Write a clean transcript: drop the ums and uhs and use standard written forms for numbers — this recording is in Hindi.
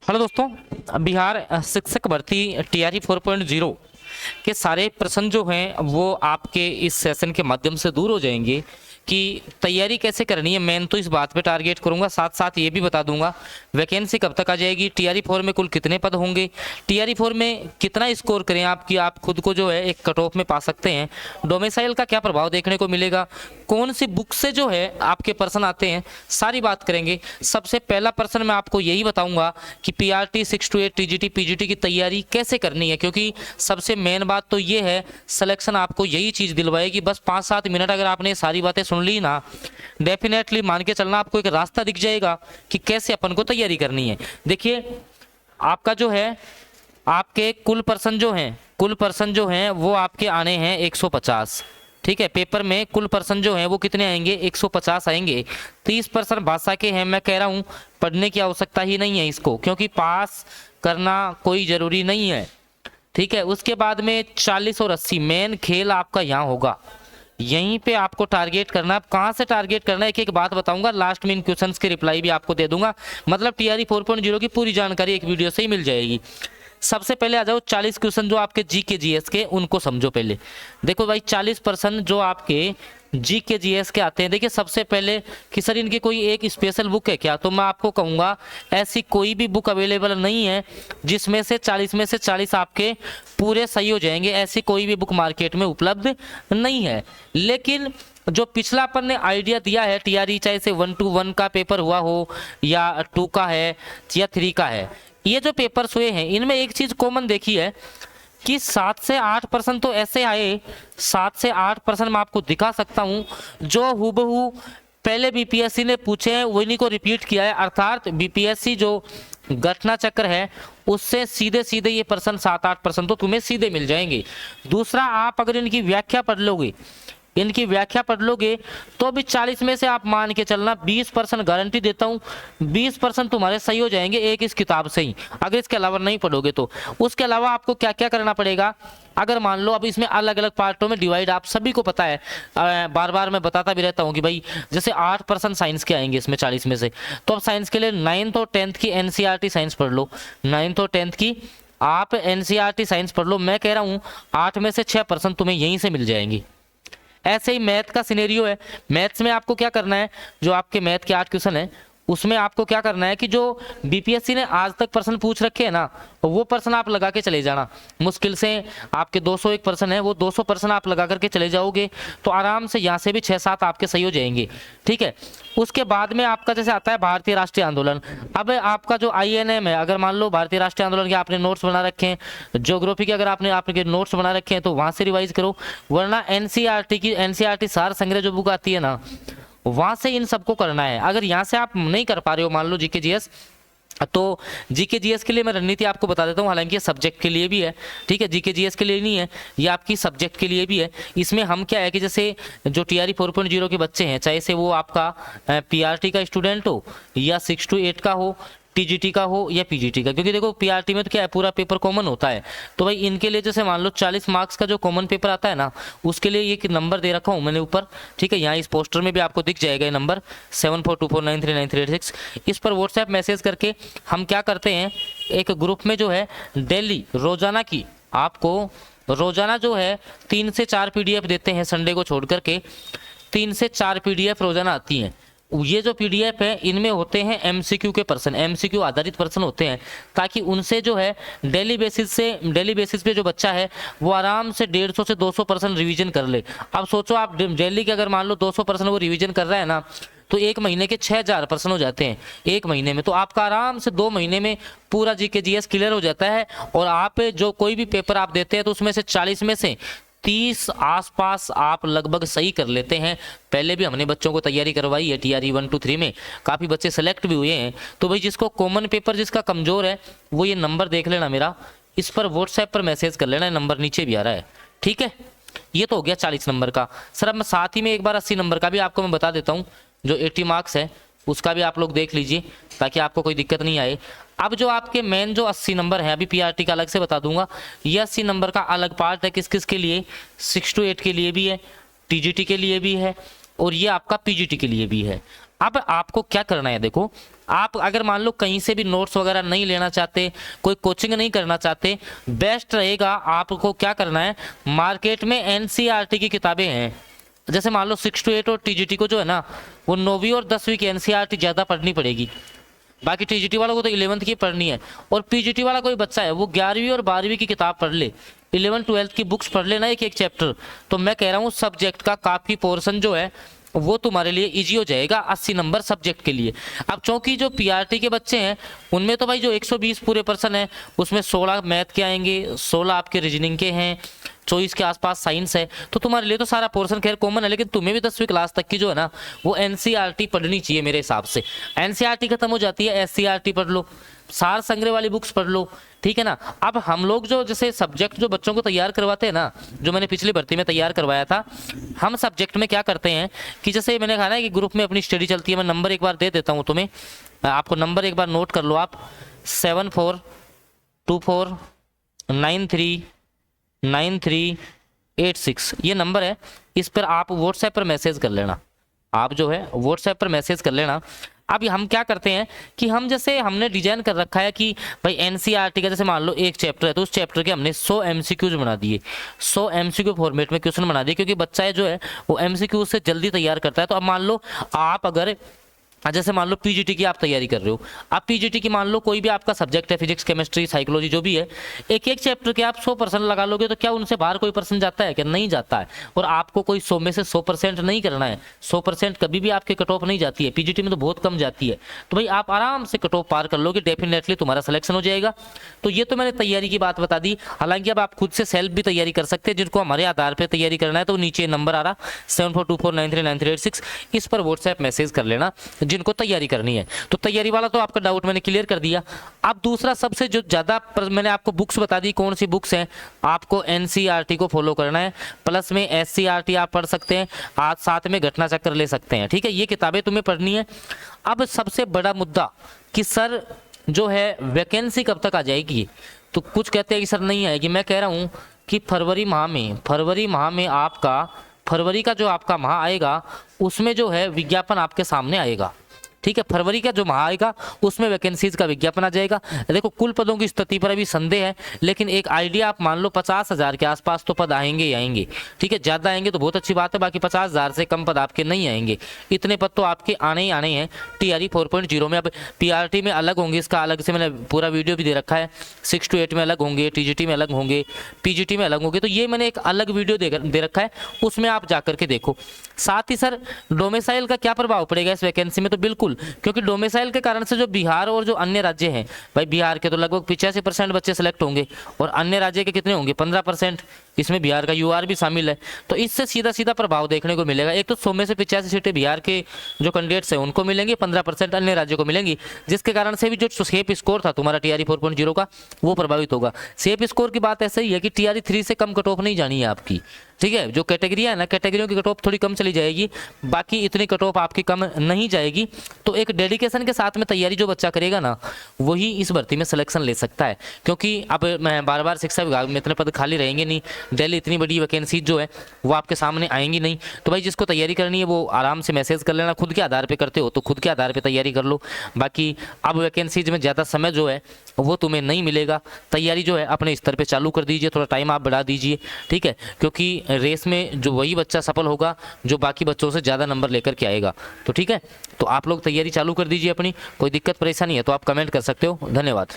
हेलो दोस्तों, बिहार शिक्षक भर्ती टीआरई 4.0 के सारे प्रश्न जो हैं वो आपके इस सेशन के माध्यम से दूर हो जाएंगे कि तैयारी कैसे करनी है। मैं तो इस बात पे टारगेट करूंगा, साथ साथ ये भी बता दूंगा वैकेंसी कब तक आ जाएगी, टीआरई 4 में कुल कितने पद होंगे, टीआरई 4 में कितना स्कोर करें आपकी आप खुद को जो है एक कट ऑफ में पा सकते हैं, डोमिसाइल का क्या प्रभाव देखने को मिलेगा, कौन सी बुक से जो है आपके प्रश्न आते हैं, सारी बात करेंगे। सबसे पहला प्रश्न मैं आपको यही बताऊंगा कि पीआरटी 6 to 8 टीजीटी पीजीटी की तैयारी कैसे करनी है, क्योंकि सबसे मेन बात तो ये है सिलेक्शन आपको यही चीज दिलवाएगी। बस 5-7 मिनट अगर आपने सारी बातें सुन ली ना, डेफिनेटली मान के चलना आपको एक रास्ता दिख जाएगा कि कैसे अपन को तैयारी करनी है। देखिए आपका जो है आपके कुल पर्सन जो हैं वो आपके आने हैं 150। ठीक है, पेपर में कुल पर्सन जो है वो कितने आएंगे, 150 आएंगे। 30% भाषा के हैं। मैं कह रहा हूँ पढ़ने की आवश्यकता ही नहीं है इसको, क्योंकि पास करना कोई जरूरी नहीं है। ठीक है, उसके बाद में 40 और 80 मेन खेल आपका यहाँ होगा, यहीं पे आपको टारगेट करना है। आप कहाँ से टारगेट करना है एक एक बात बताऊंगा, लास्ट में इन क्वेश्चंस के रिप्लाई भी आपको दे दूंगा। मतलब टीआरई 4.0 की पूरी जानकारी एक वीडियो से ही मिल जाएगी। सबसे पहले आ जाओ 40 क्वेश्चन जो आपके जी के जीएस के, उनको समझो पहले। देखो भाई 40% जो आपके जी के जीएस के आते हैं। देखिए सबसे पहले कि सर इनकी कोई एक स्पेशल बुक है क्या, तो मैं आपको कहूँगा ऐसी कोई भी बुक अवेलेबल नहीं है जिसमें से 40 में से 40 आपके पूरे सही हो जाएंगे। ऐसी कोई भी बुक मार्केट में उपलब्ध नहीं है। लेकिन जो पिछला अपन ने आइडिया दिया है टीआरई, चाहे से 1 to 1 का पेपर हुआ हो या 2 का है या 3 का है, ये जो पेपर्स हुए हैं इनमें एक चीज कॉमन देखी है कि 7 से 8% तो ऐसे आए, 7 से 8% मैं आपको दिखा सकता हूं जो हुबहू पहले बीपीएससी ने पूछे हैं वही को रिपीट किया है। अर्थात बीपीएससी जो घटना चक्र है उससे सीधे सीधे ये पर्सन 7-8% तो तुम्हें सीधे मिल जाएंगे। दूसरा, आप अगर इनकी व्याख्या पढ़ लोगे तो भी 40 में से आप मान के चलना 20% गारंटी देता हूं, 20% तुम्हारे सही हो जाएंगे एक इस किताब से ही, अगर इसके अलावा नहीं पढ़ोगे तो। उसके अलावा आपको क्या क्या करना पड़ेगा, अगर मान लो अब इसमें अलग अलग पार्टों में डिवाइड आप सभी को पता है, बार बार मैं बताता भी रहता हूँ कि भाई जैसे 8% साइंस के आएंगे इसमें 40 में से, तो अब साइंस के लिए 9th और 10th की एनसीईआरटी साइंस पढ़ लो, 9th और 10th की आप एनसीईआरटी साइंस पढ़ लो। मैं कह रहा हूँ 8 में से 6% तुम्हें यहीं से मिल जाएंगी। ऐसे ही मैथ का सिनेरियो है। मैथ्स में आपको क्या करना है, जो आपके मैथ के 8 क्वेश्चन है उसमें आपको क्या करना है कि जो बीपीएससी ने आज तक प्रश्न पूछ रखे हैं ना, वो प्रश्न आप लगा के चले जाना। मुश्किल से आपके 201 प्रश्न है, वो 200 प्रश्न आप लगा करके चले जाओगे तो आराम से यहाँ से भी 6-7 आपके सही हो जाएंगे। ठीक है, उसके बाद में आपका जैसे आता है भारतीय राष्ट्रीय आंदोलन। अब आपका जो आईएनएम है, अगर मान लो भारतीय राष्ट्रीय आंदोलन के आपने नोट्स बना रखे हैं, ज्योग्राफी के अगर आपके नोट्स बना रखे हैं तो वहां से रिवाइज करो, वरना एनसीईआरटी सार संग्रह जो बुक आती है ना, वहां से इन सबको करना है। अगर यहाँ से आप नहीं कर पा रहे हो मान लो जीके जीएस, तो जीके जीएस के लिए मैं रणनीति आपको बता देता हूँ। हालांकि ये सब्जेक्ट के लिए भी है, ठीक है, जीके जीएस के लिए नहीं है, ये आपकी सब्जेक्ट के लिए भी है। इसमें हम क्या है कि जैसे जो टीआरई 4.0 के बच्चे हैं, चाहे से वो आपका पीआरटी का स्टूडेंट हो या 6 to 8 का हो, टीजीटी का हो या पीजीटी का, क्योंकि देखो पीआरटी में तो क्या है पूरा पेपर कॉमन होता है। तो भाई इनके लिए जैसे मान लो 40 मार्क्स का जो कॉमन पेपर आता है ना, उसके लिए एक नंबर दे रखा हूँ मैंने ऊपर। ठीक है, यहाँ इस पोस्टर में भी आपको दिख जाएगा ये नंबर 7424939386। इस पर व्हाट्सएप मैसेज करके हम क्या करते हैं, एक ग्रुप में जो है डेली रोजाना की आपको रोजाना जो है 3 से 4 पीडीएफ देते हैं, संडे को छोड़ करके 3 से 4 पीडीएफ रोजाना आती हैं। ये जो पीडीएफ है इनमें होते हैं एमसीक्यू के प्रश्न, एमसीक्यू आधारित प्रश्न होते हैं, ताकि उनसे जो है डेली बेसिस पे जो बच्चा है वो आराम से 150 से 200% रिवीजन कर ले। अब सोचो आप डेली के अगर मान लो 200% वो रिवीजन कर रहा है ना, तो एक महीने के 6000 प्रश्न हो जाते हैं एक महीने में। तो आपका आराम से 2 महीने में पूरा जीके जीएस क्लियर हो जाता है। और आप जो कोई भी पेपर आप देते हैं तो उसमें से 40 में से 30 आसपास आप लगभग सही कर लेते हैं। पहले भी हमने बच्चों को तैयारी करवाई है टीआरई 1 to 3 में, काफ़ी बच्चे सेलेक्ट भी हुए हैं। तो भाई जिसको कॉमन पेपर जिसका कमज़ोर है वो ये नंबर देख लेना मेरा, इस पर व्हाट्सएप पर मैसेज कर लेना, नंबर नीचे भी आ रहा है। ठीक है, ये तो हो गया 40 नंबर का। सर अब मैं साथ ही में एक बार 80 नंबर का भी आपको मैं बता देता हूँ, जो 80 मार्क्स है उसका भी आप लोग देख लीजिए ताकि आपको कोई दिक्कत नहीं आए। अब जो आपके मेन जो 80 नंबर है, अभी पीआरटी का अलग से बता दूंगा, ये 80 नंबर का अलग पार्ट है किस किस के लिए, 6 to 8 के लिए भी है, टीजीटी के लिए भी है और ये आपका पीजीटी के लिए भी है। अब आपको क्या करना है, देखो आप अगर मान लो कहीं से भी नोट्स वगैरह नहीं लेना चाहते, कोई कोचिंग नहीं करना चाहते, बेस्ट रहेगा आपको क्या करना है, मार्केट में एनसीईआरटी की किताबें हैं, जैसे मान लो 6 to 8 और टीजीटी को जो है ना वो 9वीं और 10वीं की एनसीईआरटी ज़्यादा पढ़नी पड़ेगी। बाकी टीजीटी वालों को तो 11th की पढ़नी है, और पीजीटी वाला कोई बच्चा है वो 11वीं और 12वीं की किताब पढ़ ले, 11th 12th की बुक्स पढ़ लेना एक एक चैप्टर, तो मैं कह रहा हूँ सब्जेक्ट का काफ़ी पोर्शन जो है वो तुम्हारे लिए इजी हो जाएगा 80 नंबर सब्जेक्ट के लिए। अब चूंकि जो पीआरटी के बच्चे हैं उनमें तो भाई जो 120 पूरे पर्सन है उसमें 16 मैथ के आएंगे, 16 आपके रीजनिंग के हैं, 24 के आसपास साइंस है, तो तुम्हारे लिए तो सारा पोर्शन खैर कॉमन है, लेकिन तुम्हें भी 10वीं क्लास तक की जो है ना वो एनसीईआरटी पढ़नी चाहिए मेरे हिसाब से। एनसीईआरटी खत्म हो जाती है, एससीईआरटी पढ़ लो, सार संग्रह वाली बुक्स पढ़ लो, ठीक है ना। अब हम लोग जो जैसे सब्जेक्ट जो बच्चों को तैयार करवाते हैं ना, जो मैंने पिछली भर्ती में तैयार करवाया था, हम सब्जेक्ट में क्या करते हैं कि जैसे मैंने कहा ना कि ग्रुप में अपनी स्टडी चलती है, मैं नंबर एक बार दे देता हूँ तुम्हें, आपको नंबर एक बार नोट कर लो आप, 7424939386 ये नंबर है, इस पर आप व्हाट्सएप पर मैसेज कर लेना, आप जो है व्हाट्सएप पर मैसेज कर लेना। अब हम क्या करते हैं कि हम जैसे हमने डिजाइन कर रखा है कि भाई एनसीईआरटी का जैसे मान लो एक चैप्टर है तो उस चैप्टर के हमने 100 एमसीक्यूज बना दिए, 100 एमसीक्यू फॉर्मेट में क्वेश्चन बना दिए, क्योंकि बच्चा है जो है वो एमसीक्यू से जल्दी तैयार करता है। तो अब मान लो आप अगर जैसे मान लो पीजीटी की आप तैयारी कर रहे हो, आप पीजीटी की मान लो कोई भी आपका सब्जेक्ट है, फिजिक्स केमिस्ट्री साइकोलॉजी जो भी है, एक एक चैप्टर के आप 100% लगा लोगे तो क्या उनसे बाहर कोई पर्सन जाता है? क्या नहीं जाता है। और आपको कोई 100 में से 100% नहीं करना है, 100% कभी भी आपके कट ऑफ नहीं जाती है, पीजीटी में तो बहुत कम जाती है, तो भाई आप आराम से कट ऑफ पार कर लोगे, डेफिनेटली तुम्हारा सिलेक्शन हो जाएगा। तो ये तो मैंने तैयारी की बात बता दी। हालांकि अब आप खुद से सेल्फ भी तैयारी कर सकते हैं, जिनको हमारे आधार पर तैयारी करना है तो नीचे नंबर आ रहा 7424939386, इस पर व्हाट्सएप मैसेज कर लेना जिनको तैयारी करनी है। तो तैयारी वाला तो आपका डाउट मैंने क्लियर कर दिया। अब दूसरा सबसे जो ज्यादा मैंने आपको बुक्स बता दी कौन सी बुक्स हैं, आपको एनसीईआरटी को फॉलो करना है, प्लस में एससीईआरटी आप पढ़ सकते हैं, आज साथ में घटना चक्र ले सकते हैं, ठीक है, ये किताबें तुम्हें पढ़नी है। अब सबसे बड़ा मुद्दा कि सर जो है वैकेंसी कब तक आ जाएगी, तो कुछ कहते हैं कि सर नहीं आएगी, मैं कह रहा हूं कि फरवरी माह में आपका फरवरी का जो आपका माह आएगा उसमें जो है विज्ञापन आपके सामने आएगा, ठीक है, फरवरी का जो माह आएगा उसमें वैकेंसीज का विज्ञापन आ जाएगा। देखो कुल पदों की स्थिति पर अभी संदेह है, लेकिन एक आइडिया आप मान लो 50,000 के आसपास तो पद आएंगे ही आएंगे, ठीक है, ज्यादा आएंगे तो बहुत अच्छी बात है, बाकी 50,000 से कम पद आपके नहीं आएंगे, इतने पद तो आपके आने ही आने हैं टीआरई 4.0 में। अब पीआरटी में अलग होंगे, इसका अलग से मैंने पूरा वीडियो भी दे रखा है, 6 to 8 में अलग होंगे, टीजीटी में अलग होंगे, पीजीटी में अलग होंगे, तो ये मैंने एक अलग वीडियो दे रखा है, उसमें आप जाकर के देखो। साथ ही सर डोमिसाइल का क्या प्रभाव पड़ेगा इस वैकेंसी में, तो बिल्कुल, क्योंकि डोमिसाइल के कारण से जो बिहार और जो अन्य राज्य हैं, भाई बिहार के तो लगभग 85% बच्चे सेलेक्ट होंगे और अन्य राज्य के कितने होंगे 15%, इसमें बिहार का यूआर भी शामिल है, तो इससे सीधा सीधा प्रभाव देखने को मिलेगा। एक तो 100 में से 85 सीटें बिहार के जो कैंडिडेट्स हैं उनको मिलेंगी, 15% अन्य राज्यों को मिलेंगी, जिसके कारण से भी जो सेफ स्कोर था तुम्हारा टीआरई 4.0 का वो प्रभावित होगा। सेफ स्कोर की बात ऐसे ही है कि टीआरई 3 से कम कट ऑफ नहीं जानी है आपकी, ठीक है, जो कैटेगरी है ना, कैटेगरियों की कट ऑफ थोड़ी कम चली जाएगी, बाकी इतनी कट ऑफ आपकी कम नहीं जाएगी। तो एक डेडिकेशन के साथ में तैयारी जो बच्चा करेगा ना वही इस भर्ती में सिलेक्शन ले सकता है, क्योंकि अब मैं बार शिक्षा विभाग में इतने पद खाली रहेंगे नहीं, दिल्ली इतनी बड़ी वैकेंसी जो है वो आपके सामने आएंगी नहीं, तो भाई जिसको तैयारी करनी है वो आराम से मैसेज कर लेना, खुद के आधार पे करते हो तो खुद के आधार पे तैयारी कर लो। बाकी अब वैकेंसीज में ज़्यादा समय जो है वो तुम्हें नहीं मिलेगा, तैयारी जो है अपने स्तर पे चालू कर दीजिए, थोड़ा टाइम आप बढ़ा दीजिए, ठीक है, क्योंकि रेस में जो वही बच्चा सफल होगा जो बाकी बच्चों से ज़्यादा नंबर लेकर के आएगा। तो ठीक है, तो आप लोग तैयारी चालू कर दीजिए अपनी, कोई दिक्कत परेशानी है तो आप कमेंट कर सकते हो। धन्यवाद।